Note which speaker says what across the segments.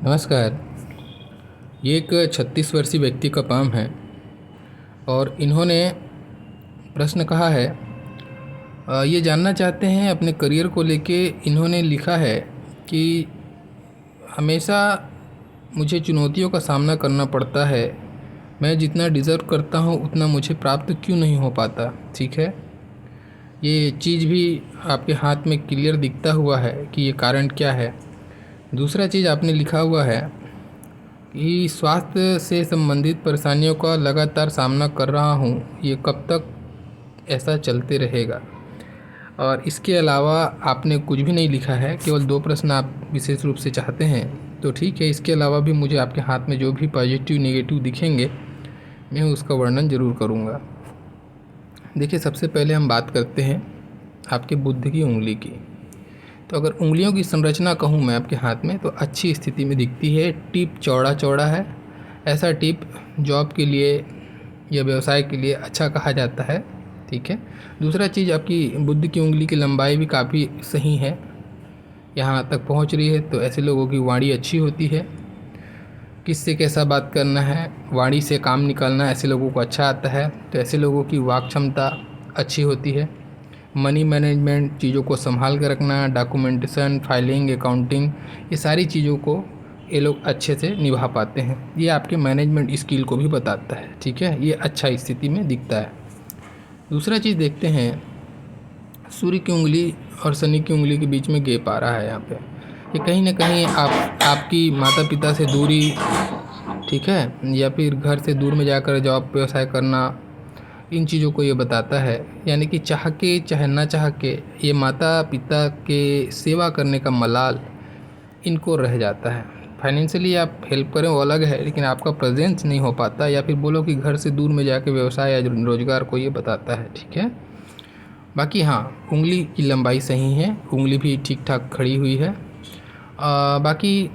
Speaker 1: नमस्कार। ये एक 36 वर्षीय व्यक्ति का पाम है और इन्होंने प्रश्न कहा है। ये जानना चाहते हैं अपने करियर को लेके। इन्होंने लिखा है कि हमेशा मुझे चुनौतियों का सामना करना पड़ता है। मैं जितना डिज़र्व करता हूँ उतना मुझे प्राप्त क्यों नहीं हो पाता। ठीक है, ये चीज़ भी आपके हाथ में क्लियर दिखता हुआ है कि ये कारण क्या है। दूसरा चीज़ आपने लिखा हुआ है कि स्वास्थ्य से संबंधित परेशानियों का लगातार सामना कर रहा हूँ, ये कब तक ऐसा चलते रहेगा। और इसके अलावा आपने कुछ भी नहीं लिखा है, केवल 2 प्रश्न आप विशेष रूप से चाहते हैं। तो ठीक है, इसके अलावा भी मुझे आपके हाथ में जो भी पॉजिटिव नेगेटिव दिखेंगे मैं उसका वर्णन ज़रूर करूँगा। देखिए, सबसे पहले हम बात करते हैं आपके बुध की उंगली की। तो अगर उंगलियों की संरचना कहूँ मैं आपके हाथ में, तो अच्छी स्थिति में दिखती है। टिप चौड़ा चौड़ा है। ऐसा टिप जॉब के लिए या व्यवसाय के लिए अच्छा कहा जाता है। ठीक है। दूसरा चीज़, आपकी बुध की उंगली की लंबाई भी काफ़ी सही है, यहाँ तक पहुँच रही है। तो ऐसे लोगों की वाणी अच्छी होती है। किससे कैसा बात करना है, वाणी से काम निकालना ऐसे लोगों को अच्छा आता है। तो ऐसे लोगों की वाक क्षमता अच्छी होती है। मनी मैनेजमेंट, चीज़ों को संभाल कर रखना, डॉक्यूमेंटेशन, फाइलिंग, अकाउंटिंग, ये सारी चीज़ों को ये लोग अच्छे से निभा पाते हैं। ये आपके मैनेजमेंट स्किल को भी बताता है। ठीक है, ये अच्छा स्थिति में दिखता है। दूसरा चीज़ देखते हैं, सूर्य की उंगली और शनि की उंगली के बीच में गैप आ रहा है यहाँ पे। ये कहीं ना कहीं आपकी माता पिता से दूरी, ठीक है, या फिर घर से दूर में जाकर जॉब व्यवसाय करना, इन चीज़ों को ये बताता है। यानी कि चाह के चाहे ना चाह के ये माता पिता के सेवा करने का मलाल इनको रह जाता है। फाइनेंशियली आप हेल्प करें वो अलग है, लेकिन आपका प्रेजेंस नहीं हो पाता, या फिर बोलो कि घर से दूर में जाके व्यवसाय या रोजगार को ये बताता है। ठीक है। बाकी हाँ, उंगली की लंबाई सही है, उंगली भी ठीक ठाक खड़ी हुई है। बाकी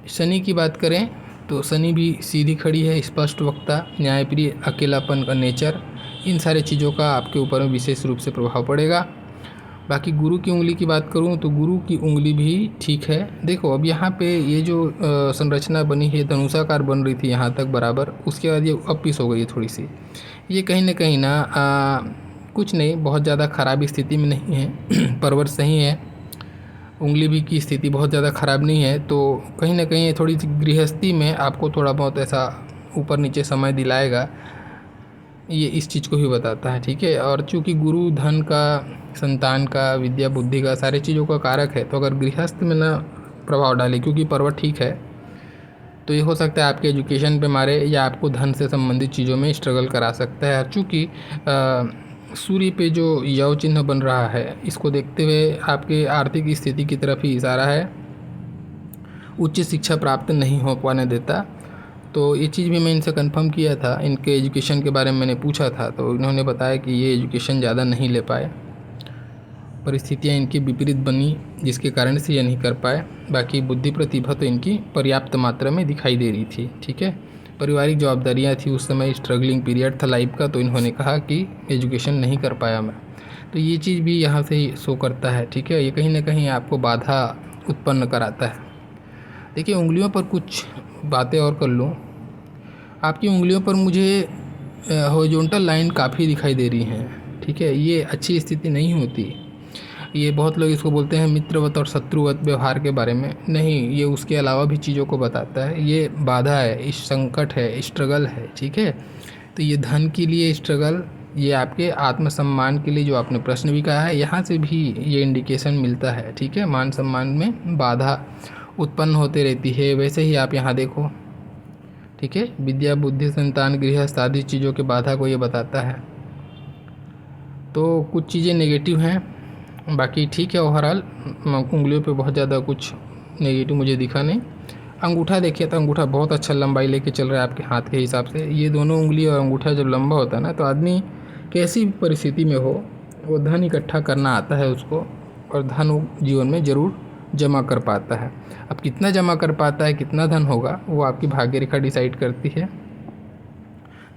Speaker 1: शनि की बात करें तो शनि भी सीधी खड़ी है, स्पष्ट वक्ता, न्यायप्रिय, अकेलापन का नेचर, इन सारे चीज़ों का आपके ऊपर में विशेष रूप से प्रभाव पड़ेगा। बाकी गुरु की उंगली की बात करूं तो गुरु की उंगली भी ठीक है। देखो, अब यहाँ पे ये जो संरचना बनी है, धनुषाकार बन रही थी यहाँ तक बराबर, उसके बाद ये अब पीस हो गई है थोड़ी सी। ये कहीं ना कुछ नहीं, बहुत ज़्यादा ख़राब स्थिति में नहीं है। परवर सही है, उंगली भी की स्थिति बहुत ज़्यादा ख़राब नहीं है। तो कहीं ना कहीं थोड़ी सी गृहस्थी में आपको थोड़ा बहुत ऐसा ऊपर नीचे समय दिलाएगा, ये इस चीज़ को ही बताता है। ठीक है। और चूँकि गुरु धन का, संतान का, विद्या बुद्धि का, सारी चीज़ों का कारक है, तो अगर गृहस्थ में ना प्रभाव डाले, क्योंकि पर्वत ठीक है, तो ये हो सकता है आपके एजुकेशन पे मारे या आपको धन से संबंधित चीज़ों में स्ट्रगल करा सकता है। चूँकि सूर्य पे जो यव चिन्ह बन रहा है, इसको देखते हुए आपके आर्थिक स्थिति की तरफ ही इशारा है। उच्च शिक्षा प्राप्त नहीं हो पाने देता। तो ये चीज़ भी मैं इनसे कंफर्म किया था, इनके एजुकेशन के बारे में मैंने पूछा था, तो इन्होंने बताया कि ये एजुकेशन ज़्यादा नहीं ले पाए, परिस्थितियाँ इनकी विपरीत बनी जिसके कारण से ये नहीं कर पाए। बाकी बुद्धि प्रतिभा तो इनकी पर्याप्त मात्रा में दिखाई दे रही थी। ठीक है। पारिवारिक जवाबदारियाँ थी, उस समय स्ट्रगलिंग पीरियड था लाइफ का, तो इन्होंने कहा कि एजुकेशन नहीं कर पाया मैं। तो ये चीज़ भी यहाँ से ही शो करता है। ठीक है। ये कहीं ना कहीं आपको बाधा उत्पन्न कराता है। देखिए, उंगलियों पर कुछ बातें और कर लूँ। आपकी उंगलियों पर मुझे हॉरिजॉन्टल लाइन काफ़ी दिखाई दे रही हैं। ठीक है। ये अच्छी स्थिति नहीं होती। ये बहुत लोग इसको बोलते हैं मित्रवत और शत्रुवत व्यवहार के बारे में, नहीं, ये उसके अलावा भी चीज़ों को बताता है। ये बाधा है, इस संकट है, स्ट्रगल है। ठीक है। तो ये धन के लिए स्ट्रगल, ये आपके आत्मसम्मान के लिए जो आपने प्रश्न भी कहा है, यहाँ से भी ये इंडिकेशन मिलता है। ठीक है। मान सम्मान में बाधा उत्पन्न होते रहती है। वैसे ही आप यहाँ देखो, ठीक है, विद्या बुद्धि संतान गृहस्थ आदि चीज़ों के बाधा को ये बताता है। तो कुछ चीज़ें नेगेटिव हैं, बाकी ठीक है। ओवरऑल उंगलियों पे बहुत ज़्यादा कुछ नेगेटिव मुझे दिखा नहीं। अंगूठा देखिए तो अंगूठा बहुत अच्छा लंबाई लेके चल रहा है आपके हाथ के हिसाब से। ये दोनों उंगली और अंगूठा जब लंबा होता है ना, तो आदमी कैसी भी परिस्थिति में हो, वो धन इकट्ठा करना आता है उसको, और धन वो जीवन में ज़रूर जमा कर पाता है। अब कितना जमा कर पाता है, कितना धन होगा, वो आपकी भाग्य रेखा डिसाइड करती है।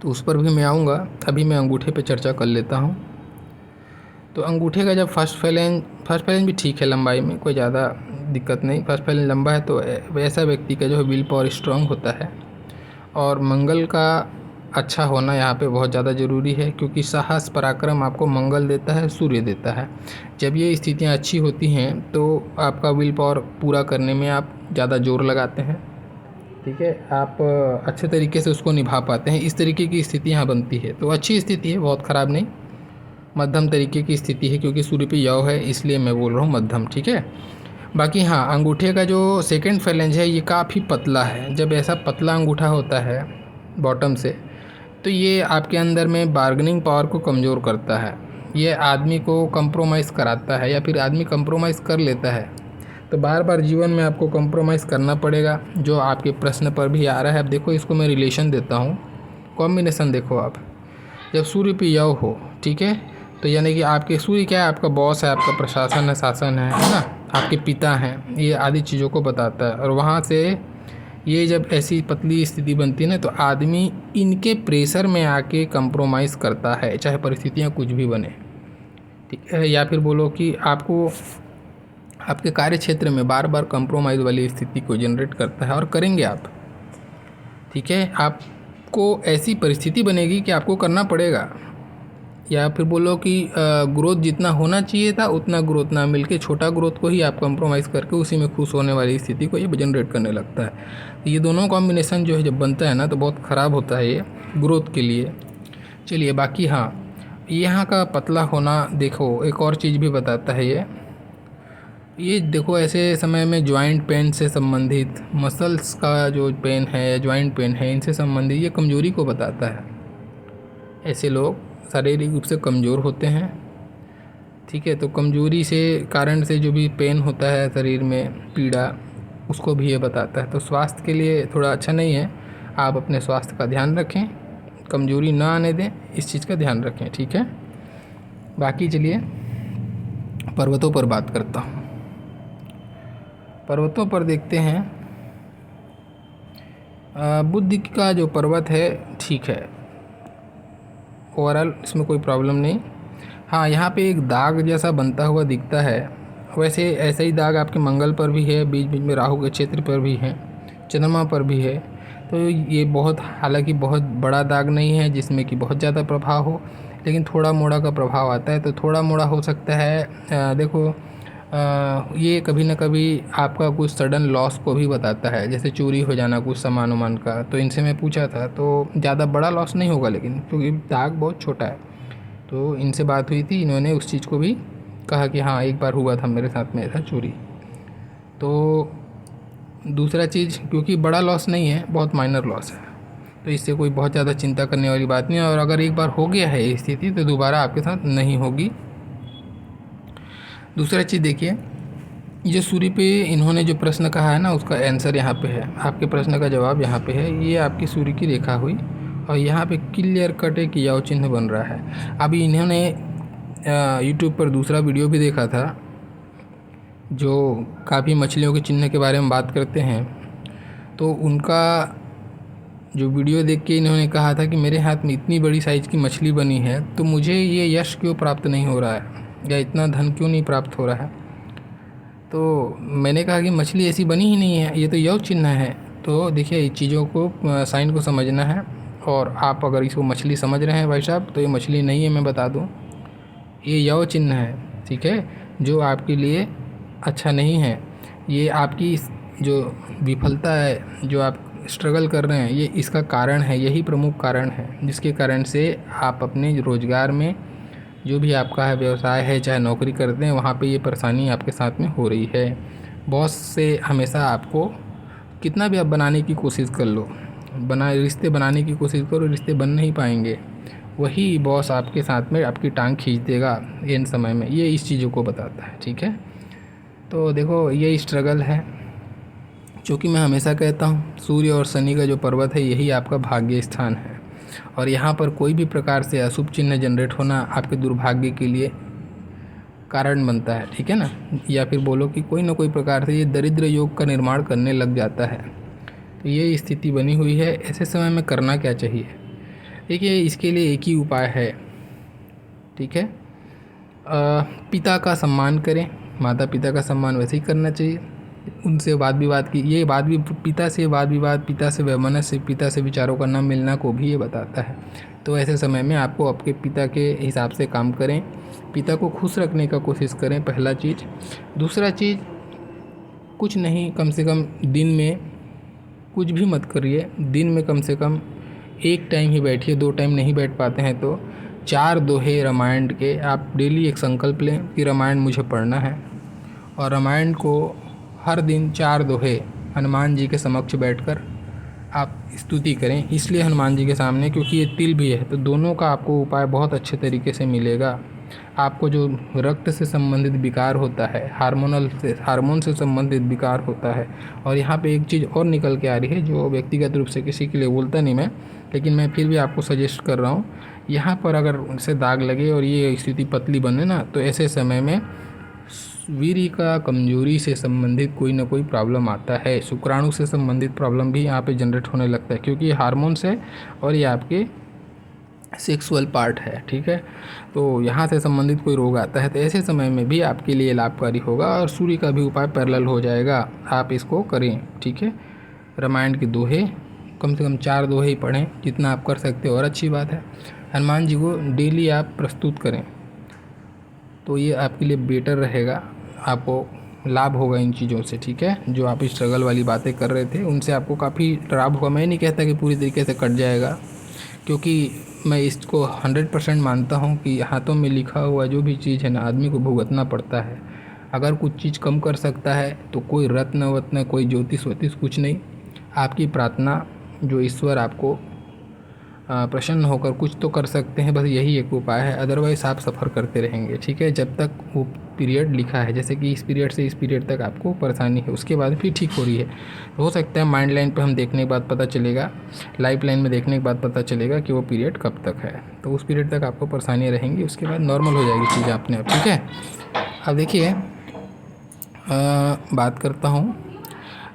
Speaker 1: तो उस पर भी मैं आऊँगा। अभी मैं अंगूठे पे चर्चा कर लेता हूँ। तो अंगूठे का जब फर्स्ट फैलेंज भी ठीक है लंबाई में, कोई ज़्यादा दिक्कत नहीं। फर्स्ट फैलेंज लंबा है तो वैसा व्यक्ति का जो है विल पावर स्ट्रांग होता है। और मंगल का अच्छा होना यहाँ पे बहुत ज़्यादा ज़रूरी है, क्योंकि साहस पराक्रम आपको मंगल देता है, सूर्य देता है। जब ये स्थितियाँ अच्छी होती हैं तो आपका विल पावर पूरा करने में आप ज़्यादा जोर लगाते हैं, ठीक है। आप अच्छे तरीके से उसको निभा पाते हैं। इस तरीके की स्थिति यहाँ बनती है, तो अच्छी स्थिति है, बहुत ख़राब नहीं, मध्यम तरीके की स्थिति है, क्योंकि सूर्य पे यव है इसलिए मैं बोल रहा हूँ मध्यम, ठीक है। बाकी हाँ, अंगूठे का जो सेकंड फैलेंज है ये काफ़ी पतला है। जब ऐसा पतला अंगूठा होता है बॉटम से, तो ये आपके अंदर में बार्गेनिंग पावर को कमज़ोर करता है। ये आदमी को कंप्रोमाइज़ कराता है, या फिर आदमी कंप्रोमाइज़ कर लेता है। तो बार बार जीवन में आपको कंप्रोमाइज़ करना पड़ेगा, जो आपके प्रश्न पर भी आ रहा है। अब देखो, इसको मैं रिलेशन देता हूँ, कॉम्बिनेशन देखो आप। जब सूर्य पे यव हो, ठीक है, तो यानी कि आपके सूर्य क्या है, आपका बॉस है, आपका प्रशासन है, शासन है ना, आपके पिता हैं, ये आदि चीज़ों को बताता है। और वहाँ से ये जब ऐसी पतली स्थिति बनती है ना, तो आदमी इनके प्रेशर में आके कंप्रोमाइज़ करता है, चाहे परिस्थितियाँ कुछ भी बने, ठीक है। या फिर बोलो कि आपको आपके कार्य क्षेत्र में बार बार कंप्रोमाइज़ वाली स्थिति को जनरेट करता है, और करेंगे आप, ठीक है। आपको ऐसी परिस्थिति बनेगी कि आपको करना पड़ेगा। या फिर बोलो कि ग्रोथ जितना होना चाहिए था उतना ग्रोथ ना मिलके छोटा ग्रोथ को ही आप कंप्रोमाइज़ करके उसी में खुश होने वाली स्थिति को ये जनरेट करने लगता है। तो ये दोनों कॉम्बिनेशन जो है जब बनता है ना, तो बहुत ख़राब होता है ये ग्रोथ के लिए। चलिए, बाकी हाँ, यहाँ का पतला होना देखो एक और चीज़ भी बताता है ये देखो, ऐसे समय में जॉइंट पेन से संबंधित, मसल्स का जो पेन है या जॉइंट पेन है, इनसे संबंधित ये कमज़ोरी को बताता है। ऐसे लोग शारीरिक रूप से कमज़ोर होते हैं, ठीक है। तो कमज़ोरी से कारण से जो भी पेन होता है शरीर में, पीड़ा, उसको भी ये बताता है। तो स्वास्थ्य के लिए थोड़ा अच्छा नहीं है। आप अपने स्वास्थ्य का ध्यान रखें, कमज़ोरी ना आने दें, इस चीज़ का ध्यान रखें, ठीक है। बाकी चलिए पर्वतों पर बात करता हूँ। पर्वतों पर देखते हैं, बुद्ध का जो पर्वत है ठीक है, ओवरऑल इसमें कोई प्रॉब्लम नहीं। हाँ, यहाँ पे एक दाग जैसा बनता हुआ दिखता है। वैसे ऐसा ही दाग आपके मंगल पर भी है, बीच बीच में राहु के क्षेत्र पर भी है, चंद्रमा पर भी है। तो ये बहुत, हालांकि बहुत बड़ा दाग नहीं है जिसमें कि बहुत ज़्यादा प्रभाव हो, लेकिन थोड़ा मोड़ा का प्रभाव आता है। तो थोड़ा मोड़ा हो सकता है। देखो, ये कभी ना कभी आपका कुछ सडन लॉस को भी बताता है, जैसे चोरी हो जाना कुछ सामान वामान का। तो इनसे मैं पूछा था, तो ज़्यादा बड़ा लॉस नहीं होगा, लेकिन क्योंकि दाग बहुत छोटा है। तो इनसे बात हुई थी, इन्होंने उस चीज़ को भी कहा कि हाँ, एक बार हुआ था मेरे साथ में ऐसा चोरी। तो दूसरा चीज़, क्योंकि बड़ा लॉस नहीं है, बहुत माइनर लॉस है, तो इससे कोई बहुत ज़्यादा चिंता करने वाली बात नहीं है। और अगर एक बार हो गया है ये स्थिति, तो दोबारा आपके साथ नहीं होगी। दूसरा चीज़ देखिए, जो सूर्य पे इन्होंने जो प्रश्न कहा है ना, उसका आंसर यहाँ पे है, आपके प्रश्न का जवाब यहाँ पे है। ये आपकी सूर्य की रेखा हुई, और यहाँ पे क्लियर कट एक याव चिन्ह बन रहा है। अभी इन्होंने यूट्यूब पर दूसरा वीडियो भी देखा था, जो काफ़ी मछलियों के चिन्ह के बारे में बात करते हैं। तो उनका जो वीडियो देख के इन्होंने कहा था कि मेरे हाथ में इतनी बड़ी साइज़ की मछली बनी है, तो मुझे ये यश क्यों प्राप्त नहीं हो रहा है, या इतना धन क्यों नहीं प्राप्त हो रहा है। तो मैंने कहा कि मछली ऐसी बनी ही नहीं है, ये तो यव चिन्ह है। तो देखिए, इस चीज़ों को, साइन को समझना है। और आप अगर इसको मछली समझ रहे हैं भाई साहब, तो ये मछली नहीं है, मैं बता दूं, ये यव चिन्ह है, ठीक है, जो आपके लिए अच्छा नहीं है। ये आपकी जो विफलता है, जो आप स्ट्रगल कर रहे हैं, ये इसका कारण है, यही प्रमुख कारण है, जिसके कारण से आप अपने रोज़गार में, जो भी आपका है व्यवसाय है, चाहे नौकरी करते हैं, वहाँ पे ये परेशानी आपके साथ में हो रही है। बॉस से हमेशा आपको, कितना भी आप बनाने की कोशिश कर लो, रिश्ते बनाने की कोशिश करो, रिश्ते बन नहीं पाएंगे। वही बॉस आपके साथ में आपकी टांग खींच देगा एंड समय में। ये इस चीज़ों को बताता है, ठीक है। तो देखो, ये स्ट्रगल है। चूँकि मैं हमेशा कहता हूँ, सूर्य और शनि का जो पर्वत है, यही आपका भाग्य स्थान है, और यहाँ पर कोई भी प्रकार से अशुभ चिन्ह जनरेट होना आपके दुर्भाग्य के लिए कारण बनता है, ठीक है ना। या फिर बोलो कि कोई ना कोई प्रकार से ये दरिद्र योग का निर्माण करने लग जाता है। तो ये स्थिति बनी हुई है। ऐसे समय में करना क्या चाहिए? देखिए, इसके लिए एक ही उपाय है, ठीक है। पिता का सम्मान करें, माता पिता का सम्मान वैसे ही करना चाहिए। उनसे वाद विवाद की, ये वाद भी पिता से वाद विवाद, पिता से वैमनस्य, पिता से विचारों का न मिलना को भी ये बताता है। तो ऐसे समय में आपको आपके पिता के हिसाब से काम करें, पिता को खुश रखने का कोशिश करें, पहला चीज़। दूसरा चीज़, कुछ नहीं, कम से कम दिन में कुछ भी मत करिए, दिन में कम से कम 1 टाइम ही बैठिए, 2 टाइम नहीं बैठ पाते हैं तो 4 दोहे रामायण के आप डेली एक संकल्प लें कि रामायण मुझे पढ़ना है, और रामायण को हर दिन 4 दोहे हनुमान जी के समक्ष बैठकर आप स्तुति करें। इसलिए हनुमान जी के सामने क्योंकि ये तिल भी है, तो दोनों का आपको उपाय बहुत अच्छे तरीके से मिलेगा। आपको जो रक्त से संबंधित विकार होता है, हार्मोन से संबंधित विकार होता है, और यहाँ पे एक चीज़ और निकल के आ रही है जो व्यक्तिगत रूप से किसी के लिए बोलता नहीं मैं, लेकिन मैं फिर भी आपको सजेस्ट कर रहा हूँ। यहाँ पर अगर उनसे दाग लगे और ये स्थिति पतली बने ना, तो ऐसे समय में वीर्य का कमजोरी से संबंधित कोई ना कोई प्रॉब्लम आता है, शुक्राणु से संबंधित प्रॉब्लम भी यहाँ पे जनरेट होने लगता है, क्योंकि ये हार्मोन्स है और ये आपके सेक्सुअल पार्ट है, ठीक है। तो यहाँ से संबंधित कोई रोग आता है तो ऐसे समय में भी आपके लिए लाभकारी होगा, और सूर्य का भी उपाय पैरेलल हो जाएगा, आप इसको करें, ठीक है। रामायण के दोहे कम से कम 4 दोहे ही पढ़ें, जितना आप कर सकते हो और अच्छी बात है। हनुमान जी को डेली आप प्रस्तुत करें, तो ये आपके लिए बेटर रहेगा, आपको लाभ होगा इन चीज़ों से, ठीक है। जो आप स्ट्रगल वाली बातें कर रहे थे उनसे आपको काफ़ी लाभ होगा। मैं नहीं कहता कि पूरी तरीके से कट जाएगा, क्योंकि मैं इसको 100% मानता हूँ कि हाथों में लिखा हुआ जो भी चीज़ है ना, आदमी को भुगतना पड़ता है। अगर कुछ चीज़ कम कर सकता है तो कोई रत्न वत्न, कोई ज्योतिष वोतिष कुछ नहीं, आपकी प्रार्थना, जो ईश्वर आपको प्रसन्न होकर कुछ तो कर सकते हैं, बस यही एक उपाय है। अदरवाइज़ आप सफ़र करते रहेंगे, ठीक है, जब तक वो पीरियड लिखा है। जैसे कि इस पीरियड से इस पीरियड तक आपको परेशानी है, उसके बाद फिर ठीक हो रही है। हो सकता है माइंड लाइन पे हम देखने के बाद पता चलेगा, लाइफ लाइन में देखने के बाद पता चलेगा कि वो पीरियड कब तक है। तो उस पीरियड तक आपको परेशानियाँ रहेंगी, उसके बाद नॉर्मल हो जाएगी चीज़ अपने आप, ठीक है। अब देखिए, बात करता हूँ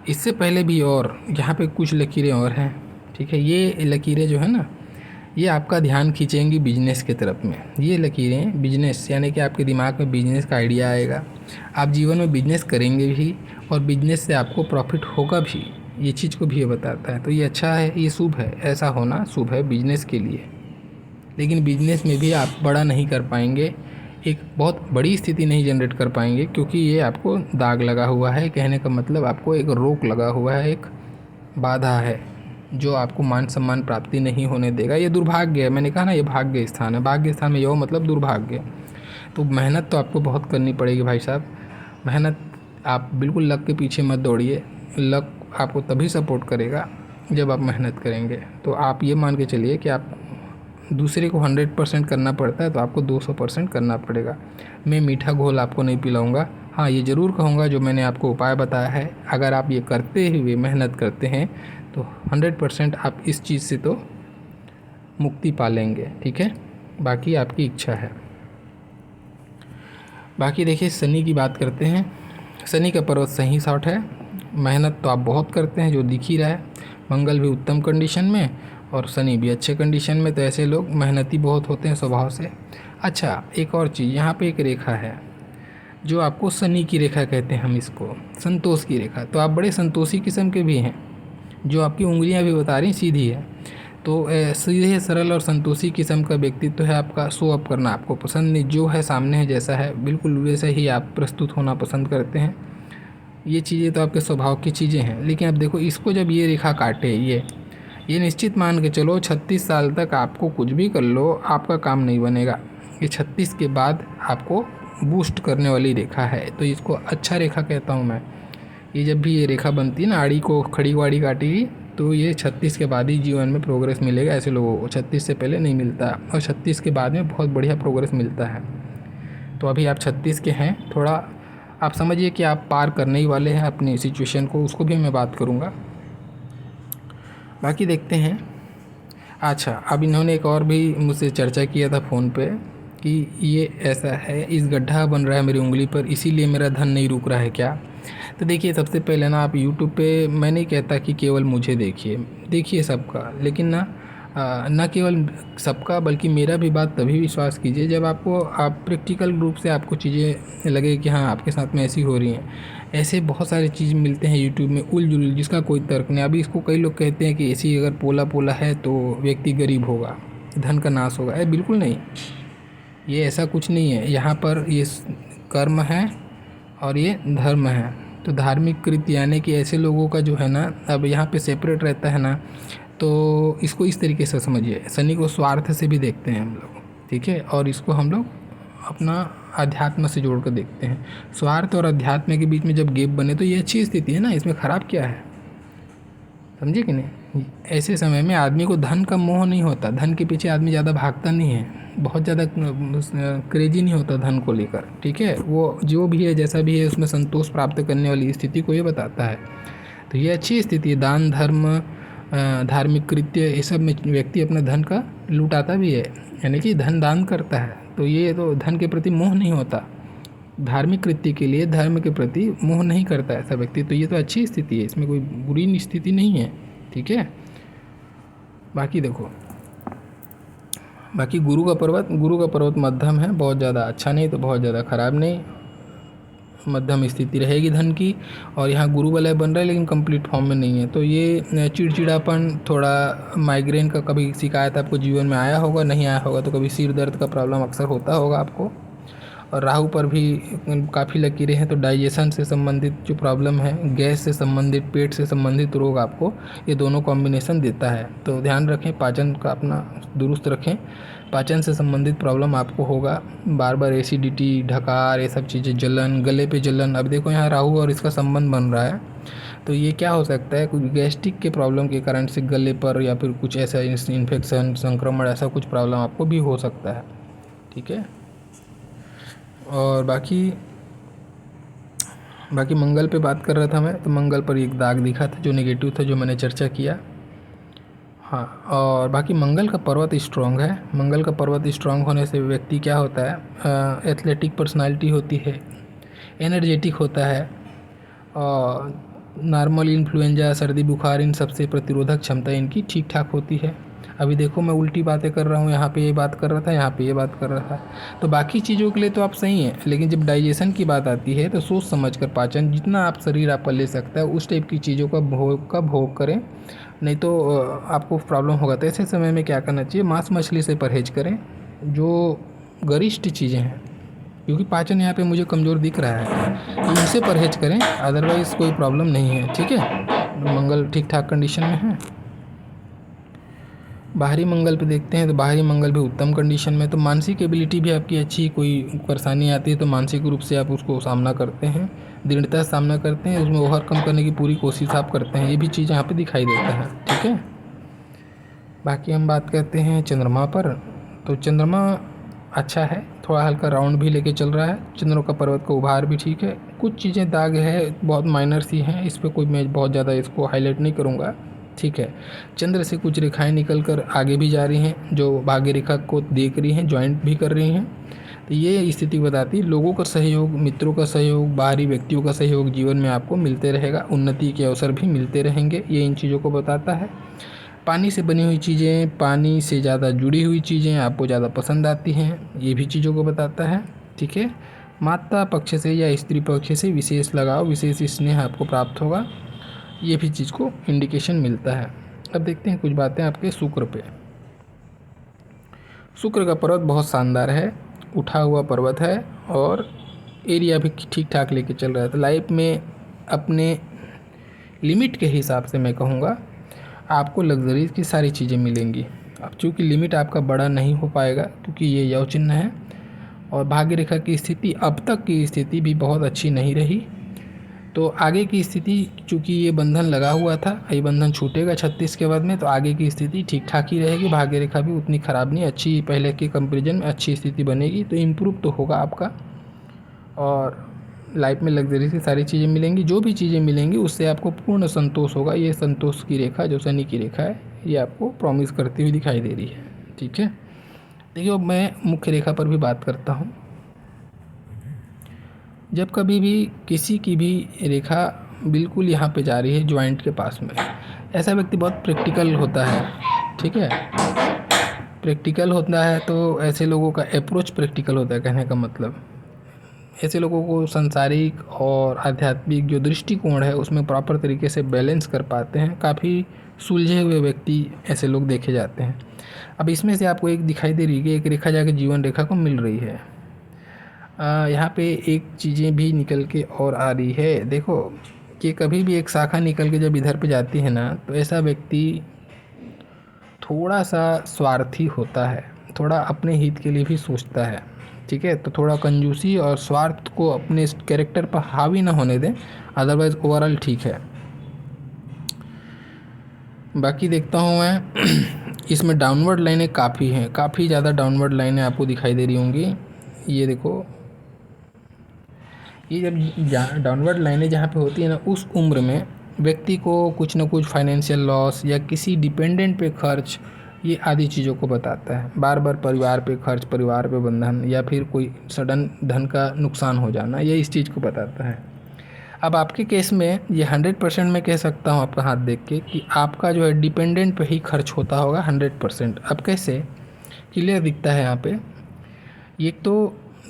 Speaker 1: इससे पहले भी, और यहाँ पे कुछ लकीरें और हैं, ठीक है। ये लकीरें जो है ना, ये आपका ध्यान खींचेंगी बिजनेस की तरफ में। ये लकीरें बिजनेस, यानी कि आपके दिमाग में बिजनेस का आइडिया आएगा, आप जीवन में बिजनेस करेंगे भी, और बिजनेस से आपको प्रॉफिट होगा भी, ये चीज़ को भी ये बताता है। तो ये अच्छा है, ये शुभ है, ऐसा होना शुभ है बिजनेस के लिए। लेकिन बिजनेस में भी आप बड़ा नहीं कर पाएंगे, एक बहुत बड़ी स्थिति नहीं जनरेट कर पाएंगे, क्योंकि ये आपको दाग लगा हुआ है। कहने का मतलब आपको एक रोक लगा हुआ है, एक बाधा है जो आपको मान सम्मान प्राप्ति नहीं होने देगा। ये दुर्भाग्य है, मैंने कहा ना, ये भाग्य स्थान है। भाग्य स्थान में यो मतलब दुर्भाग्य। तो मेहनत तो आपको बहुत करनी पड़ेगी भाई साहब, मेहनत। आप बिल्कुल लक के पीछे मत दौड़िए, लक आपको तभी सपोर्ट करेगा जब आप मेहनत करेंगे। तो आप ये मान के चलिए कि आप दूसरे को 100% करना पड़ता है, तो आपको 200% करना पड़ेगा। मैं मीठा घोल आपको नहीं पिलाऊंगा, हाँ ये ज़रूर कहूँगा जो मैंने आपको उपाय बताया है, अगर आप ये करते हुए मेहनत करते हैं तो 100% आप इस चीज़ से तो मुक्ति पा लेंगे, ठीक है। बाकी आपकी इच्छा है। बाकी देखिए, शनि की बात करते हैं। शनि का पर्वत सही शॉट है, मेहनत तो आप बहुत करते हैं जो दिख ही रहा है। मंगल भी उत्तम कंडीशन में और शनि भी अच्छे कंडीशन में, तो ऐसे लोग मेहनती बहुत होते हैं स्वभाव से। अच्छा, एक और चीज़, यहाँ पे एक रेखा है जो आपको शनि की रेखा कहते हैं हम इसको, संतोष की रेखा। तो आप बड़े संतोषी किस्म के भी हैं, जो आपकी उंगलियां भी बता रही सीधी है। तो सीधे सरल और संतोषी किस्म का व्यक्तित्व है आपका। शो अप करना आपको पसंद नहीं, जो है सामने है जैसा है बिल्कुल वैसे ही आप प्रस्तुत होना पसंद करते हैं। ये चीज़ें तो आपके स्वभाव की चीज़ें हैं। लेकिन अब देखो, इसको जब ये रेखा काटे, ये निश्चित मान के चलो 36 साल तक आपको कुछ भी कर लो, आपका काम नहीं बनेगा। ये 36 के बाद आपको बूस्ट करने वाली रेखा है, तो इसको अच्छा रेखा कहता हूँ मैं। ये जब भी ये रेखा बनती है ना, आड़ी को खड़ी वाड़ी काटेगी, तो ये 36 के बाद ही जीवन में प्रोग्रेस मिलेगा। ऐसे लोगों को 36 से पहले नहीं मिलता, और 36 के बाद में बहुत बढ़िया प्रोग्रेस मिलता है। तो अभी आप 36 के हैं, थोड़ा आप समझिए कि आप पार करने ही वाले हैं अपनी सिचुएशन को, उसको भी मैं बात करूँगा। बाकी देखते हैं। अच्छा, अब इन्होंने एक और भी मुझसे चर्चा किया था फ़ोन पे कि ये ऐसा है, इस गड्ढा बन रहा है मेरी उंगली पर, इसीलिए मेरा धन नहीं रुक रहा है क्या। तो देखिए, सबसे पहले ना आप यूट्यूब पे, मैं नहीं कहता कि केवल मुझे देखिए सबका, लेकिन ना न केवल सबका बल्कि मेरा भी बात तभी विश्वास कीजिए जब आप प्रैक्टिकल रूप से आपको चीज़ें लगे कि हाँ आपके साथ में ऐसी हो रही हैं। ऐसे बहुत सारे चीज़ मिलते हैं यूट्यूब में उल-जुल जिसका कोई तर्क नहीं। अभी इसको कई लोग कहते हैं कि ऐसी अगर पोला है तो व्यक्ति गरीब होगा, धन का नाश होगा। बिल्कुल नहीं, ये ऐसा कुछ नहीं है। यहाँ पर ये कर्म है और ये धर्म है। तो धार्मिक कृत्य यानी कि ऐसे लोगों का जो है ना, अब यहाँ पे सेपरेट रहता है ना, तो इसको इस तरीके से समझिए, शनि को स्वार्थ से भी देखते हैं हम लोग, ठीक है। और इसको हम लोग अपना अध्यात्म से जोड़ कर देखते हैं। स्वार्थ और अध्यात्म के बीच में जब गैप बने तो ये अच्छी स्थिति है ना, इसमें ख़राब क्या है, समझे कि नहीं। ऐसे समय में आदमी को धन का मोह नहीं होता, धन के पीछे आदमी ज़्यादा भागता नहीं है, बहुत ज़्यादा क्रेजी नहीं होता धन को लेकर, ठीक है। वो जो भी है जैसा भी है उसमें संतोष प्राप्त करने वाली स्थिति को ये बताता है। तो ये अच्छी स्थिति है। दान धर्म धार्मिक कृत्य ये सब में व्यक्ति अपना धन का लुटाता भी है, यानी कि धन दान करता है। तो ये तो धन के प्रति मोह नहीं होता, धार्मिक कृत्य के लिए धर्म के प्रति मोह नहीं करता ऐसा व्यक्ति। तो ये तो अच्छी स्थिति है, इसमें कोई बुरी स्थिति नहीं है, ठीक है। बाकी देखो, बाकी गुरु का पर्वत मध्यम है, बहुत ज़्यादा अच्छा नहीं तो बहुत ज़्यादा ख़राब नहीं, मध्यम स्थिति रहेगी धन की। और यहाँ गुरु वलय बन रहा है लेकिन कंप्लीट फॉर्म में नहीं है। तो ये चिड़चिड़ापन, थोड़ा माइग्रेन का कभी शिकायत आपको जीवन में आया होगा, नहीं आया होगा तो कभी सिर दर्द का प्रॉब्लम अक्सर होता होगा आपको। और राहु पर भी काफ़ी लकीरें हैं, तो डाइजेशन से संबंधित जो प्रॉब्लम है, गैस से संबंधित, पेट से संबंधित रोग आपको ये दोनों कॉम्बिनेशन देता है। तो ध्यान रखें, पाचन का अपना दुरुस्त रखें, पाचन से संबंधित प्रॉब्लम आपको होगा, बार बार एसिडिटी, ढकार, ये सब चीज़ें, जलन, गले पे जलन। अब देखो यहाँ राहु और इसका संबंध बन रहा है, तो ये क्या हो सकता है, कुछ गैस्ट्रिक के प्रॉब्लम के कारण से गले पर या फिर कुछ ऐसा इन्फेक्शन, संक्रमण, ऐसा कुछ प्रॉब्लम आपको भी हो सकता है, ठीक है। और बाकी मंगल पे बात कर रहा था मैं, तो मंगल पर एक दाग दिखा था जो नेगेटिव था, जो मैंने चर्चा किया। हाँ, और बाकी मंगल का पर्वत स्ट्रॉन्ग है। मंगल का पर्वत स्ट्रॉन्ग होने से व्यक्ति क्या होता है, एथलेटिक पर्सनालिटी होती है, एनर्जेटिक होता है, और नॉर्मल इन्फ्लुएंजा, सर्दी बुखार, इन सबसे प्रतिरोधक क्षमता इनकी ठीक ठाक होती है। अभी देखो मैं उल्टी बातें कर रहा हूँ, यहाँ पे ये बात कर रहा था, यहाँ पे ये बात कर रहा था। तो बाकी चीज़ों के लिए तो आप सही हैं, लेकिन जब डाइजेशन की बात आती है तो सोच समझ कर पाचन, जितना आप शरीर आपका ले सकता है उस टाइप की चीज़ों का भोग करें, नहीं तो आपको प्रॉब्लम होगा। तो ऐसे समय में क्या करना चाहिए, मांस मछली से परहेज करें, जो गरिष्ठ चीज़ें हैं, क्योंकि पाचन यहाँ पे मुझे कमज़ोर दिख रहा है, तो इनसे परहेज करें, अदरवाइज़ कोई प्रॉब्लम नहीं है, ठीक है। मंगल ठीक ठाक कंडीशन में है। बाहरी मंगल पे देखते हैं तो बाहरी मंगल भी उत्तम कंडीशन में। तो मानसिक एबिलिटी भी आपकी अच्छी, कोई परेशानी आती है तो मानसिक रूप से आप उसको सामना करते हैं, दृढ़ता से सामना करते हैं, उसमें ओवरकम करने की पूरी कोशिश आप करते हैं, ये भी चीज़ यहाँ पे दिखाई देता है, ठीक है। बाकी हम बात करते हैं चंद्रमा पर। तो चंद्रमा अच्छा है, थोड़ा हल्का राउंड भी लेके चल रहा है। चंद्रमा का पर्वत का उभार भी ठीक है, कुछ चीज़ें दाग है, बहुत माइनर सी हैं, इस पर कोई मैं बहुत ज़्यादा इसको हाईलाइट नहीं करूँगा, ठीक है। चंद्र से कुछ रेखाएं निकल कर आगे भी जा रही हैं, जो भाग्य रेखा को देख रही हैं, ज्वाइंट भी कर रही हैं। तो ये स्थिति बताती है लोगों का सहयोग, मित्रों का सहयोग, बाहरी व्यक्तियों का सहयोग जीवन में आपको मिलते रहेगा, उन्नति के अवसर भी मिलते रहेंगे, ये इन चीज़ों को बताता है। पानी से बनी हुई चीज़ें, पानी से ज़्यादा जुड़ी हुई चीज़ें आपको ज़्यादा पसंद आती हैं, ये भी चीज़ों को बताता है, ठीक है। माता पक्ष से या स्त्री पक्ष से विशेष लगाव, विशेष स्नेह आपको प्राप्त होगा, ये भी चीज़ को इंडिकेशन मिलता है। अब देखते हैं कुछ बातें आपके शुक्र पे। शुक्र का पर्वत बहुत शानदार है, उठा हुआ पर्वत है और एरिया भी ठीक ठाक लेके चल रहा है। तो लाइफ में अपने लिमिट के हिसाब से मैं कहूँगा आपको लग्जरीज की सारी चीज़ें मिलेंगी। अब चूँकि लिमिट आपका बड़ा नहीं हो पाएगा क्योंकि ये यव चिन्ह है, और भाग्य रेखा की स्थिति, अब तक की स्थिति भी बहुत अच्छी नहीं रही। तो आगे की स्थिति, चूँकि ये बंधन लगा हुआ था, ये बंधन छूटेगा 36 के बाद में, तो आगे की स्थिति ठीक ठाक ही रहेगी। भाग्य रेखा भी उतनी ख़राब नहीं, अच्छी, पहले के कंपैरिजन में अच्छी स्थिति बनेगी, तो इम्प्रूव तो होगा आपका। और लाइफ में लग्जरी की सारी चीज़ें मिलेंगी, जो भी चीज़ें मिलेंगी उससे आपको पूर्ण संतोष होगा। ये संतोष की रेखा जो शनि की रेखा है, ये आपको प्रॉमिस करती हुई दिखाई दे रही है, ठीक है। देखिए अब मैं मुख्य रेखा पर भी बात करता हूँ। जब कभी भी किसी की भी रेखा बिल्कुल यहाँ पे जा रही है ज्वाइंट के पास में, ऐसा व्यक्ति बहुत प्रैक्टिकल होता है, ठीक है। प्रैक्टिकल होता है तो ऐसे लोगों का अप्रोच प्रैक्टिकल होता है, कहने का मतलब ऐसे लोगों को सांसारिक और आध्यात्मिक जो दृष्टिकोण है उसमें प्रॉपर तरीके से बैलेंस कर पाते हैं। काफ़ी सुलझे हुए व्यक्ति ऐसे लोग देखे जाते हैं। अब इसमें से आपको एक दिखाई दे रही है कि एक रेखा जाके जीवन रेखा को मिल रही है। यहाँ पे एक चीज़ें भी निकल के और आ रही है, देखो कि कभी भी एक शाखा निकल के जब इधर पे जाती है ना, तो ऐसा व्यक्ति थोड़ा सा स्वार्थी होता है, थोड़ा अपने हित के लिए भी सोचता है। ठीक है, तो थोड़ा कंजूसी और स्वार्थ को अपने इस कैरेक्टर पर हावी ना होने दें, अदरवाइज़ ओवरऑल ठीक है। बाकी देखता हूँ मैं इसमें डाउनवर्ड लाइनें काफ़ी हैं, काफ़ी ज़्यादा डाउनवर्ड लाइनें आपको दिखाई दे रही होंगी। ये देखो, ये जब डाउनवर्ड लाइनें जहाँ पे होती है ना, उस उम्र में व्यक्ति को कुछ ना कुछ फाइनेंशियल लॉस या किसी डिपेंडेंट पे खर्च, ये आदि चीज़ों को बताता है। बार बार परिवार पे खर्च, परिवार पे बंधन, या फिर कोई सडन धन का नुकसान हो जाना, ये इस चीज़ को बताता है। अब आपके केस में ये 100% मैं कह सकता हूँ आपका हाथ देख के कि आपका जो है डिपेंडेंट पे ही खर्च होता होगा 100%। अब कैसे, क्लियर दिखता है यहाँ पे। एक तो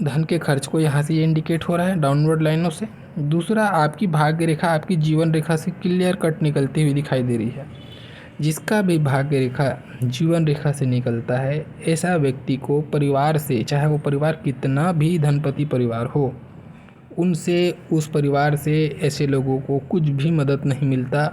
Speaker 1: धन के खर्च को यहाँ से ये इंडिकेट हो रहा है डाउनवर्ड लाइनों से। दूसरा, आपकी भाग्य रेखा आपकी जीवन रेखा से क्लियर कट निकलती हुई दिखाई दे रही है। जिसका भी भाग्य रेखा जीवन रेखा से निकलता है, ऐसा व्यक्ति को परिवार से, चाहे वो परिवार कितना भी धनपति परिवार हो, उनसे, उस परिवार से ऐसे लोगों को कुछ भी मदद नहीं मिलता,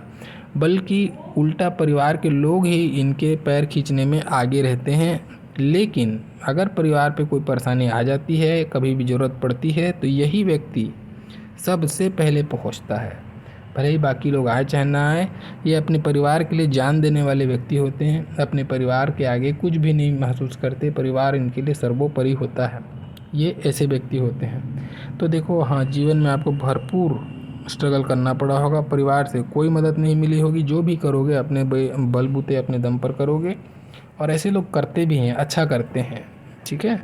Speaker 1: बल्कि उल्टा परिवार के लोग ही इनके पैर खींचने में आगे रहते हैं। लेकिन अगर परिवार पे कोई परेशानी आ जाती है, कभी भी ज़रूरत पड़ती है, तो यही व्यक्ति सबसे पहले पहुंचता है। भले ही बाकी लोग आए चाहे ना आए, ये अपने परिवार के लिए जान देने वाले व्यक्ति होते हैं। अपने परिवार के आगे कुछ भी नहीं महसूस करते, परिवार इनके लिए सर्वोपरि होता है। ये ऐसे व्यक्ति होते हैं। तो देखो, हाँ, जीवन में आपको भरपूर स्ट्रगल करना पड़ा होगा, परिवार से कोई मदद नहीं मिली होगी। जो भी करोगे अपने बलबूते, अपने दम पर करोगे, और ऐसे लोग करते भी हैं, अच्छा करते हैं। ठीक है,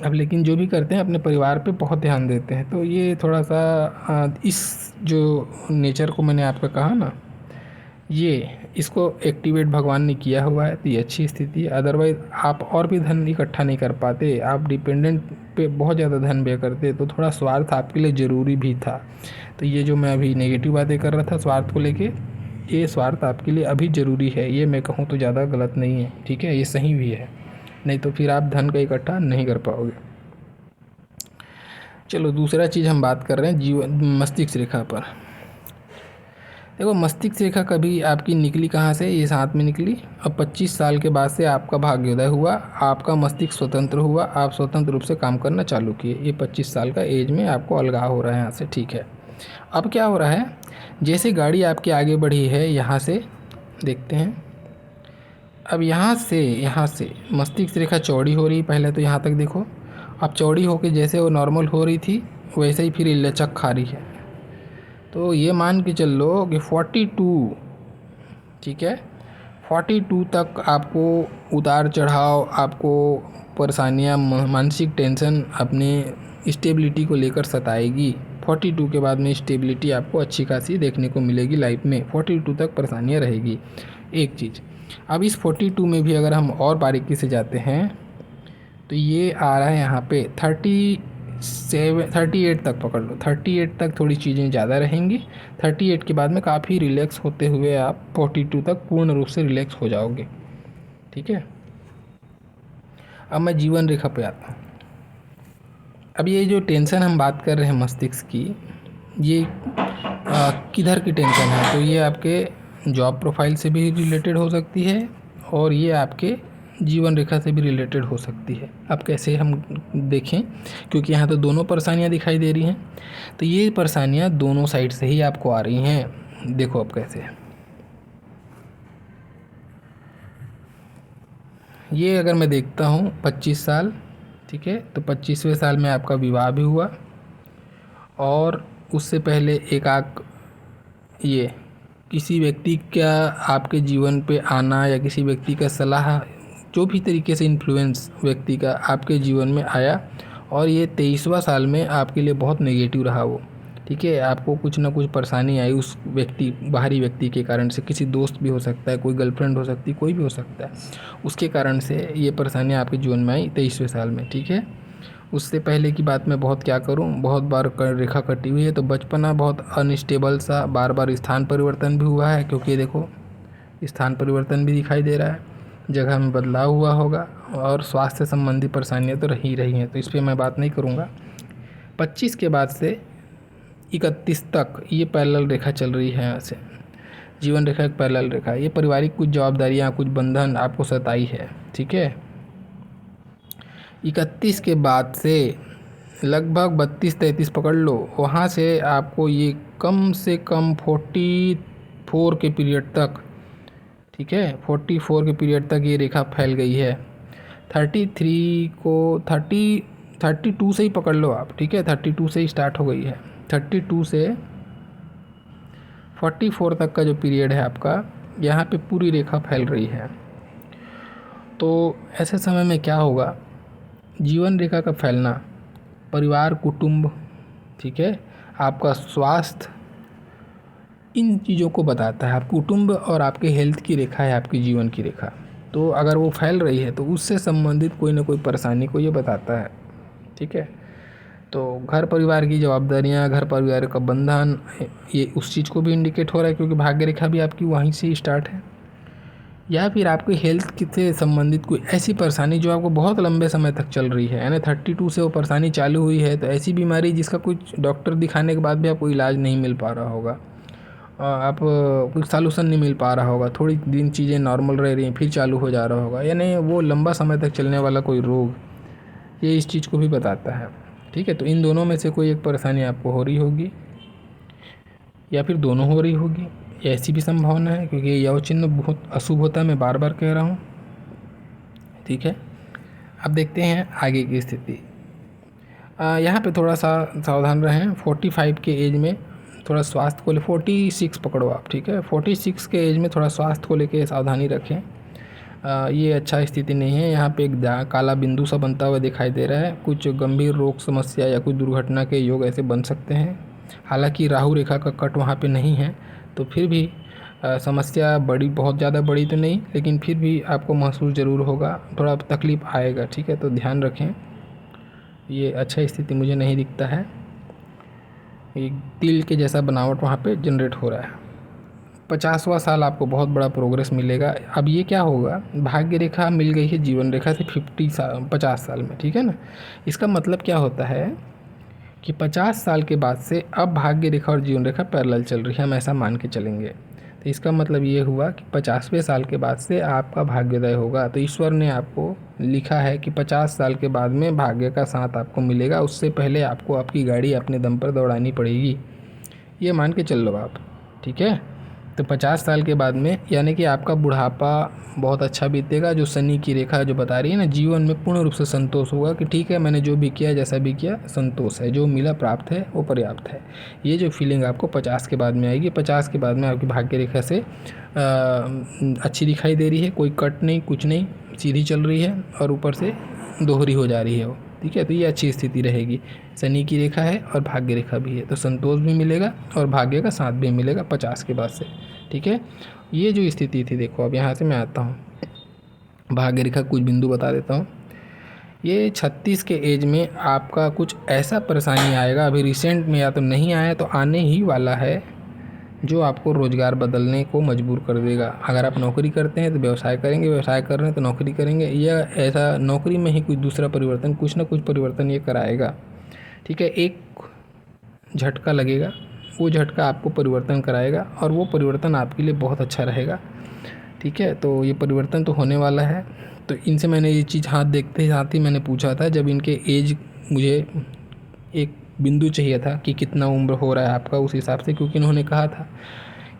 Speaker 1: अब लेकिन जो भी करते हैं अपने परिवार पे बहुत ध्यान देते हैं। तो ये थोड़ा सा इस जो नेचर को मैंने आपका कहा ना, ये इसको एक्टिवेट भगवान ने किया हुआ है, तो ये अच्छी स्थिति है। अदरवाइज़ आप और भी धन इकट्ठा नहीं कर पाते, आप डिपेंडेंट पे बहुत ज़्यादा धन व्यय करते, तो थोड़ा स्वार्थ आपके लिए ज़रूरी भी था। तो ये जो मैं अभी नेगेटिव बातें कर रहा था स्वार्थ को लेके, ये स्वार्थ आपके लिए अभी ज़रूरी है, ये मैं कहूँ तो ज़्यादा गलत नहीं है। ठीक है, ये सही भी है, नहीं तो फिर आप धन का इकट्ठा नहीं कर पाओगे। चलो, दूसरा चीज़ हम बात कर रहे हैं जीवन मस्तिष्क रेखा पर। देखो, मस्तिष्क रेखा कभी आपकी निकली कहाँ से, ये साथ में निकली। अब 25 साल के बाद से आपका भाग्योदय हुआ, आपका मस्तिष्क स्वतंत्र हुआ, आप स्वतंत्र रूप से काम करना चालू किए। ये 25 साल का एज में आपको अलगाव हो रहा है यहाँ से। ठीक है, अब क्या हो रहा है, जैसे गाड़ी आपके आगे बढ़ी है, यहाँ से देखते हैं। अब यहाँ से मस्तिष्क रेखा चौड़ी हो रही, पहले तो यहाँ तक देखो। अब चौड़ी होकर जैसे वो नॉर्मल हो रही थी, वैसे ही फिर लचक खा रही है। तो ये मान के चल लो कि 42, ठीक है, 42 तक आपको उतार चढ़ाव, आपको परेशानियाँ, मानसिक टेंशन अपने स्टेबिलिटी को लेकर सताएगी। 42 के बाद में स्टेबिलिटी आपको अच्छी खासी देखने को मिलेगी लाइफ में। 42 तक परेशानियाँ रहेगी, एक चीज़। अब इस 42 में भी अगर हम और बारीकी से जाते हैं, तो ये आ रहा है यहाँ पे 38 तक पकड़ लो। 38 तक थोड़ी चीज़ें ज़्यादा रहेंगी। 38 के बाद में काफ़ी रिलैक्स होते हुए आप 42 तक पूर्ण रूप से रिलैक्स हो जाओगे। ठीक है, अब मैं जीवन रेखा पे आता हूँ। अब ये जो टेंशन हम बात कर रहे हैं मस्तिष्क की, ये किधर की टेंशन है, तो ये आपके जॉब प्रोफाइल से भी रिलेटेड हो सकती है, और ये आपके जीवन रेखा से भी रिलेटेड हो सकती है। अब कैसे हम देखें, क्योंकि यहाँ तो दोनों परेशानियाँ दिखाई दे रही हैं, तो ये परेशानियाँ दोनों साइड से ही आपको आ रही हैं। देखो अब कैसे, ये अगर मैं देखता हूँ 25 साल, ठीक है, तो 25वें साल में आपका विवाह भी हुआ, और उससे पहले एक ये किसी व्यक्ति का आपके जीवन पे आना, या किसी व्यक्ति का सलाह, जो भी तरीके से इन्फ्लुएंस व्यक्ति का आपके जीवन में आया, और ये 23वां साल में आपके लिए बहुत नेगेटिव रहा वो। ठीक है, आपको कुछ ना कुछ परेशानी आई उस व्यक्ति, बाहरी व्यक्ति के कारण से, किसी दोस्त भी हो सकता है, कोई गर्लफ्रेंड हो सकती है, कोई भी हो सकता है, उसके कारण से ये परेशानी आपके जीवन में आई 23वें साल में। ठीक है, उससे पहले की बात मैं बहुत क्या करूं, बहुत बार रेखा कटी हुई है। तो बचपना बहुत अनस्टेबल सा, बार बार स्थान परिवर्तन भी हुआ है, क्योंकि देखो स्थान परिवर्तन भी दिखाई दे रहा है, जगह में बदलाव हुआ होगा, और स्वास्थ्य संबंधी परेशानियां तो रही हैं, तो इस पर मैं बात नहीं करूँगा। 25 के बाद से 31 तक ये पैरेलल रेखा चल रही है। यहाँ से जीवन रेखा एक पैरेलल रेखा है। ये पारिवारिक कुछ जवाबदारियाँ, कुछ बंधन आपको सताई है। ठीक है, 31 के बाद से लगभग 32-33 पकड़ लो, वहाँ से आपको ये कम से कम 44 के पीरियड तक, ठीक है, 44 के पीरियड तक ये रेखा फैल गई है। 33 को 32 से ही पकड़ लो आप। ठीक है, 32 से ही स्टार्ट हो गई है। 32 से 44 तक का जो पीरियड है आपका, यहाँ पे पूरी रेखा फैल रही है। तो ऐसे समय में क्या होगा, जीवन रेखा का फैलना परिवार, कुटुंब, ठीक है, आपका स्वास्थ्य, इन चीज़ों को बताता है। आप कुटुंब और आपके हेल्थ की रेखा है, आपकी जीवन की रेखा। तो अगर वो फैल रही है तो उससे संबंधित कोई ना कोई परेशानी को ये बताता है। ठीक है, तो घर परिवार की जवाबदारियाँ, घर परिवार का बंधन, ये उस चीज़ को भी इंडिकेट हो रहा है, क्योंकि भाग्य रेखा भी आपकी वहीं से ही स्टार्ट है। या फिर आपके हेल्थ से संबंधित कोई ऐसी परेशानी जो आपको बहुत लंबे समय तक चल रही है, यानी 32 से वो परेशानी चालू हुई है, तो ऐसी बीमारी जिसका कुछ डॉक्टर दिखाने के बाद भी आपको इलाज नहीं मिल पा रहा होगा, आप कुछ सॉल्यूशन नहीं मिल पा रहा होगा, थोड़ी दिन चीज़ें नॉर्मल रह रही हैं, फिर चालू हो जा रहा होगा, यानी वो लंबा समय तक चलने वाला कोई रोग, ये इस चीज़ को भी बताता है। ठीक है, तो इन दोनों में से कोई एक परेशानी आपको हो रही होगी, या फिर दोनों हो रही होगी, ऐसी भी संभावना है, क्योंकि यह चिन्ह बहुत अशुभ होता है, मैं बार बार कह रहा हूँ। ठीक है, अब देखते हैं आगे की स्थिति। यहाँ पे थोड़ा सा सावधान रहें। 45 के एज में थोड़ा स्वास्थ्य को 46 पकड़ो आप। ठीक है, 46 के एज में थोड़ा स्वास्थ्य को लेके सावधानी रखें। ये अच्छा स्थिति नहीं है। यहाँ पे एक काला बिंदु सा बनता हुआ दिखाई दे रहा है। कुछ गंभीर रोग समस्या या कुछ दुर्घटना के योग ऐसे बन सकते हैं। हालांकि राहु रेखा का कट वहाँ पे नहीं है, तो फिर भी समस्या बड़ी, बहुत ज़्यादा बड़ी तो नहीं, लेकिन फिर भी आपको महसूस ज़रूर होगा, थोड़ा तकलीफ़ आएगा। ठीक है, तो ध्यान रखें। ये अच्छा स्थिति मुझे नहीं दिखता है। एक तिल के जैसा बनावट वहाँ पे जनरेट हो रहा है। 50वां साल आपको बहुत बड़ा प्रोग्रेस मिलेगा। अब ये क्या होगा, भाग्य रेखा मिल गई है जीवन रेखा से 50 साल में। ठीक है ना, इसका मतलब क्या होता है कि 50 साल के बाद से अब भाग्य रेखा और जीवन रेखा पैरेलल चल रही है, हम ऐसा मान के चलेंगे। तो इसका मतलब ये हुआ कि 50वें साल के बाद से आपका भाग्योदय होगा। तो ईश्वर ने आपको लिखा है कि 50 साल के बाद में भाग्य का साथ आपको मिलेगा, उससे पहले आपको आपकी गाड़ी अपने दम पर दौड़ानी पड़ेगी, ये मान के चल लो आप। ठीक है, तो 50 साल के बाद में यानी कि आपका बुढ़ापा बहुत अच्छा बीतेगा। जो शनि की रेखा जो बता रही है ना, जीवन में पूर्ण रूप से संतोष होगा कि ठीक है, मैंने जो भी किया, जैसा भी किया, संतोष है, जो मिला प्राप्त है वो पर्याप्त है। ये जो फीलिंग आपको 50 के बाद में आएगी। 50 के बाद में आपकी भाग्य रेखा से अच्छी दिखाई दे रही है, कोई कट नहीं, कुछ नहीं, सीधी चल रही है और ऊपर से दोहरी हो जा रही है वो। ठीक है, तो ये अच्छी स्थिति रहेगी। शनि की रेखा है और भाग्य रेखा भी है, तो संतोष भी मिलेगा और भाग्य का साथ भी मिलेगा 50 के बाद से। ठीक है, ये जो स्थिति थी, देखो अब यहाँ से मैं आता हूँ, भाग्य रेखा कुछ बिंदु बता देता हूँ। ये 36 के एज में आपका कुछ ऐसा परेशानी आएगा, अभी रिसेंट में या तो नहीं आया तो आने ही वाला है, जो आपको रोज़गार बदलने को मजबूर कर देगा। अगर आप नौकरी करते हैं तो व्यवसाय करेंगे, व्यवसाय कर रहे हैं तो नौकरी करेंगे, या ऐसा नौकरी में ही कुछ दूसरा परिवर्तन, कुछ ना कुछ परिवर्तन ये कराएगा। ठीक है, एक झटका लगेगा, वो झटका आपको परिवर्तन कराएगा और वो परिवर्तन आपके लिए बहुत अच्छा रहेगा। ठीक है, तो ये परिवर्तन तो होने वाला है। तो इनसे मैंने ये चीज़ हाथ देखते साथ ही मैंने पूछा था, जब इनके एज, मुझे एक बिंदु चाहिए था कि कितना उम्र हो रहा है आपका, उस हिसाब से, क्योंकि इन्होंने कहा था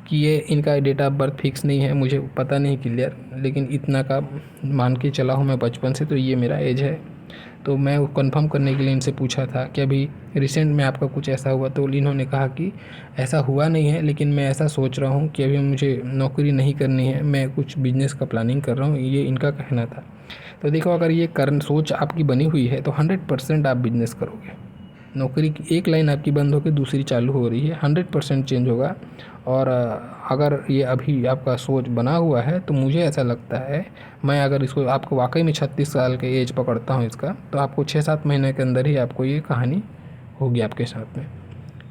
Speaker 1: कि ये इनका डेट ऑफ बर्थ फिक्स नहीं है, मुझे पता नहीं क्लियर, लेकिन इतना का मान के चला हूँ मैं बचपन से, तो ये मेरा एज है। तो मैं वो कंफर्म करने के लिए इनसे पूछा था कि अभी रिसेंट में आपका कुछ ऐसा हुआ, तो इन्होंने कहा कि ऐसा हुआ नहीं है, लेकिन मैं ऐसा सोच रहा हूँ कि अभी मुझे नौकरी नहीं करनी है, मैं कुछ बिजनेस का प्लानिंग कर रहा हूँ, ये इनका कहना था। तो देखो, अगर ये सोच आपकी बनी हुई है तो 100% आप बिजनेस करोगे। नौकरी की एक लाइन आपकी बंद होकर दूसरी चालू हो रही है, 100% चेंज होगा। और अगर ये अभी आपका सोच बना हुआ है तो मुझे ऐसा लगता है, मैं अगर इसको आपको वाकई में 36 साल के एज पकड़ता हूँ इसका, तो आपको 6-7 महीने के अंदर ही आपको ये कहानी होगी आपके साथ में,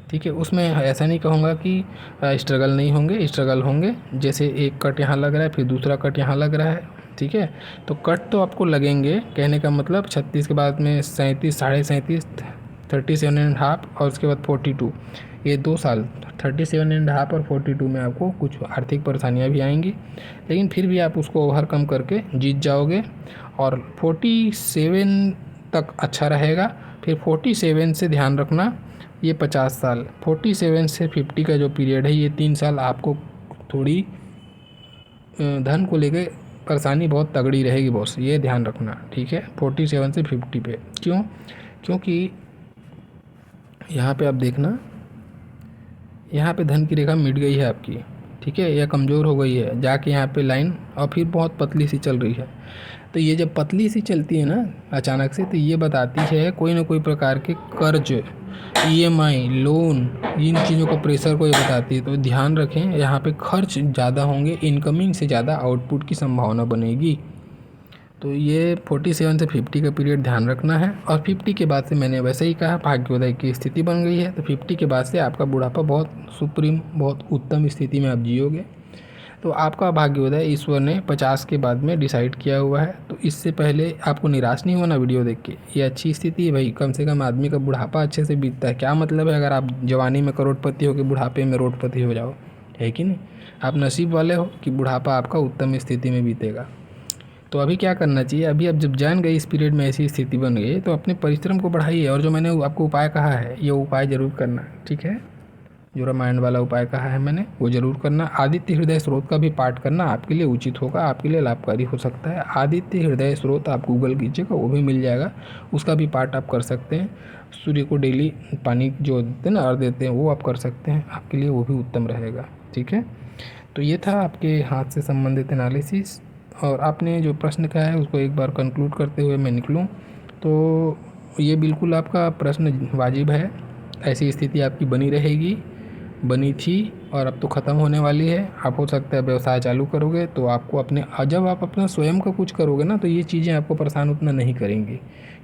Speaker 1: ठीक है। उसमें ऐसा नहीं कहूँगा कि स्ट्रगल नहीं होंगे, स्ट्रगल होंगे। जैसे एक कट यहाँ लग रहा है, फिर दूसरा कट यहाँ लग रहा है, ठीक है। तो कट तो आपको लगेंगे, कहने का मतलब 36 के बाद में 37, 37.5, 37.5 और उसके बाद 42, ये 2 साल 37.5 और 42 में आपको कुछ आर्थिक परेशानियाँ भी आएंगी, लेकिन फिर भी आप उसको ओवरकम करके जीत जाओगे। और 47 तक अच्छा रहेगा। फिर 47 से ध्यान रखना, ये 50 साल, 47 से 50 का जो पीरियड है, ये 3 साल आपको थोड़ी धन को लेके परेशानी बहुत तगड़ी रहेगी बॉस, ये ध्यान रखना, ठीक है। 47 से 50 पे क्यों? क्योंकि यहाँ पे आप देखना, यहाँ पे धन की रेखा मिट गई है आपकी, ठीक है, या कमज़ोर हो गई है जाके यहाँ पे लाइन, और फिर बहुत पतली सी चल रही है। तो ये जब पतली सी चलती है ना अचानक से, तो ये बताती है कोई ना कोई प्रकार के कर्ज, ईएमआई, लोन, इन चीज़ों का प्रेशर को ये बताती है। तो ध्यान रखें, यहाँ पे खर्च ज़्यादा होंगे, इनकमिंग से ज़्यादा आउटपुट की संभावना बनेगी। तो ये 47 से 50 का पीरियड ध्यान रखना है। और 50 के बाद से मैंने वैसे ही कहा, भाग्योदय की स्थिति बन गई है, तो 50 के बाद से आपका बुढ़ापा बहुत सुप्रीम, बहुत उत्तम स्थिति में आप जियोगे। तो आपका भाग्योदय ईश्वर ने 50 के बाद में डिसाइड किया हुआ है। तो इससे पहले आपको निराश नहीं होना वीडियो देख के, ये अच्छी स्थिति है भाई। कम से कम आदमी का बुढ़ापा अच्छे से बीतता है। क्या मतलब है अगर आप जवानी में करोड़पति हो के बुढ़ापे में रोडपति हो जाओ, है कि नहीं? आप नसीब वाले हो कि बुढ़ापा आपका उत्तम स्थिति में बीतेगा। तो अभी क्या करना चाहिए, अभी आप जब जान गए इस पीरियड में ऐसी स्थिति बन गई, तो अपने परिश्रम को बढ़ाइए। और जो मैंने आपको उपाय कहा है, ये उपाय ज़रूर करना, ठीक है। जो रामायण वाला उपाय कहा है मैंने, वो ज़रूर करना। आदित्य हृदय स्रोत का भी पाठ करना आपके लिए उचित होगा, आपके लिए लाभकारी हो सकता है। आदित्य हृदय स्रोत आप गूगल कीजिएगा, वो भी मिल जाएगा, उसका भी पाठ आप कर सकते हैं। सूर्य को डेली पानी जो देते हैं ना, अर्घ देते हैं, वो आप कर सकते हैं, आपके लिए वो भी उत्तम रहेगा, ठीक है। तो ये था आपके हाथ से संबंधित एनालिसिस। और आपने जो प्रश्न कहा है उसको एक बार कंक्लूड करते हुए मैं निकलूँ, तो ये बिल्कुल आपका प्रश्न वाजिब है। ऐसी स्थिति आपकी बनी रहेगी, बनी थी और अब तो ख़त्म होने वाली है। आप हो सकता है व्यवसाय चालू करोगे तो आपको अपने, जब आप अपना स्वयं का कुछ करोगे ना, तो ये चीज़ें आपको परेशान उतना नहीं करेंगी।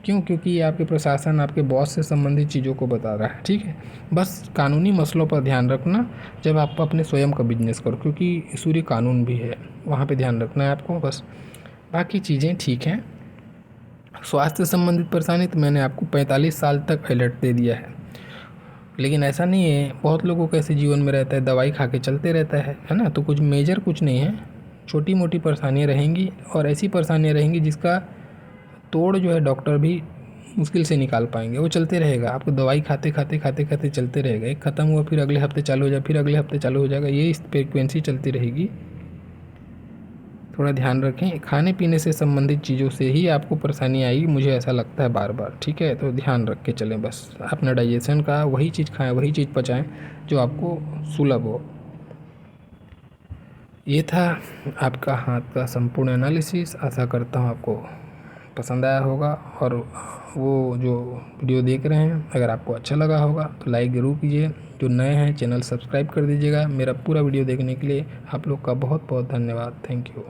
Speaker 1: क्यों? क्योंकि ये आपके प्रशासन, आपके बॉस से संबंधित चीज़ों को बता रहा है, ठीक है। बस कानूनी मसलों पर ध्यान रखना जब आप अपने स्वयं का बिजनेस करो, क्योंकि सूर्य कानून भी है, वहाँ पे ध्यान रखना है आपको बस। बाकी चीज़ें ठीक हैं। स्वास्थ्य से संबंधित परेशानी तो मैंने आपको 45 साल तक अलर्ट दे दिया है, लेकिन ऐसा नहीं है। बहुत लोगों को ऐसे जीवन में रहता है, दवाई खा के चलते रहता है ना। तो कुछ मेजर कुछ नहीं है, छोटी मोटी परेशानियाँ रहेंगी, और ऐसी परेशानियाँ रहेंगी जिसका तोड़ जो है डॉक्टर भी मुश्किल से निकाल पाएंगे। वो चलते रहेगा, आपको दवाई खाते खाते खाते खाते चलते रहेगा। एक ख़त्म हुआ फिर अगले हफ्ते चालू हो जाए, फिर अगले हफ्ते चालू हो जाएगा, ये इस फ्रिक्वेंसी चलती रहेगी। थोड़ा ध्यान रखें, खाने पीने से संबंधित चीज़ों से ही आपको परेशानी आएगी, मुझे ऐसा लगता है बार बार, ठीक है। तो ध्यान रख के चलें, बस अपना डाइजेशन का वही चीज़ खाएं, वही चीज़ पचाएं जो आपको सुलभ हो। ये था आपका हाथ का संपूर्ण एनालिसिस। आशा करता हूँ आपको पसंद आया होगा, और वो जो वीडियो देख रहे हैं अगर आपको अच्छा लगा होगा तो लाइक ज़रूर कीजिए। जो नए हैं चैनल सब्सक्राइब कर दीजिएगा। मेरा पूरा वीडियो देखने के लिए आप लोग का बहुत बहुत धन्यवाद। Thank you.